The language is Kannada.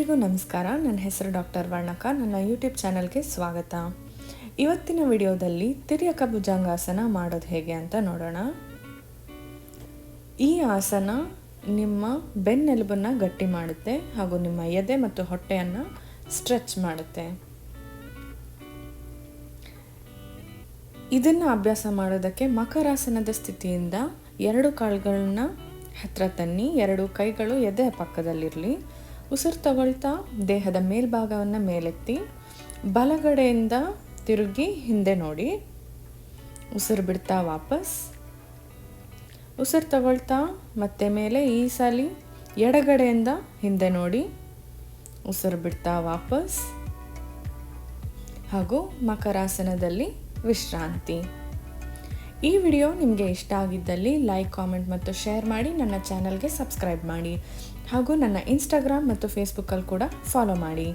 ಎಲ್ರಿಗೂ ನಮಸ್ಕಾರ. ನನ್ನ ಹೆಸರು ಡಾಕ್ಟರ್ ವರ್ಣಕ. ನನ್ನ ಯೂಟ್ಯೂಬ್ ಚಾನಲ್ಗೆ ಸ್ವಾಗತ. ಇವತ್ತಿನ ವಿಡಿಯೋದಲ್ಲಿ ತಿರ್ಯಕ ಭುಜಂಗಾಸನ ಮಾಡೋದು ಹೇಗೆ ಅಂತ ನೋಡೋಣ. ಈ ಆಸನ ನಿಮ್ಮ ಬೆನ್ನೆಲುಬನ್ನು ಗಟ್ಟಿ ಮಾಡುತ್ತೆ ಹಾಗೂ ನಿಮ್ಮ ಎದೆ ಮತ್ತು ಹೊಟ್ಟೆಯನ್ನು ಸ್ಟ್ರೆಚ್ ಮಾಡುತ್ತೆ. ಇದನ್ನು ಅಭ್ಯಾಸ ಮಾಡೋದಕ್ಕೆ ಮಕರಾಸನದ ಸ್ಥಿತಿಯಿಂದ ಎರಡು ಕಾಲುಗಳನ್ನ ಹತ್ತಿರ ತನ್ನಿ, ಎರಡು ಕೈಗಳು ಎದೆ ಪಕ್ಕದಲ್ಲಿರಲಿ. ಉಸಿರು ತಗೊಳ್ತಾ ದೇಹದ ಮೇಲ್ಭಾಗವನ್ನು ಮೇಲೆತ್ತಿ ಬಲಗಡೆಯಿಂದ ತಿರುಗಿ ಹಿಂದೆ ನೋಡಿ. ಉಸಿರು ಬಿಡ್ತಾ ವಾಪಸ್. ಉಸಿರು ತಗೊಳ್ತಾ ಮತ್ತೆ ಮೇಲೆ. ಈ ಸಲ ಎಡಗಡೆಯಿಂದ ಹಿಂದೆ ನೋಡಿ. ಉಸಿರು ಬಿಡ್ತಾ ವಾಪಸ್. ಹಾಗೂ ಮಕರಾಸನದಲ್ಲಿ ವಿಶ್ರಾಂತಿ. ಈ ವಿಡಿಯೋ ನಿಮಗೆ ಇಷ್ಟ ಆಗಿದ್ದಲ್ಲಿ ಲೈಕ್, ಕಾಮೆಂಟ್ ಮತ್ತು ಶೇರ್ ಮಾಡಿ. ನನ್ನ ಚಾನಲ್ಗೆ ಸಬ್ಸ್ಕ್ರೈಬ್ ಮಾಡಿ ಹಾಗೂ ನನ್ನ ಇನ್ಸ್ಟಾಗ್ರಾಮ್ ಮತ್ತು ಫೇಸ್ಬುಕ್ಕಲ್ಲಿ ಕೂಡ ಫಾಲೋ ಮಾಡಿ.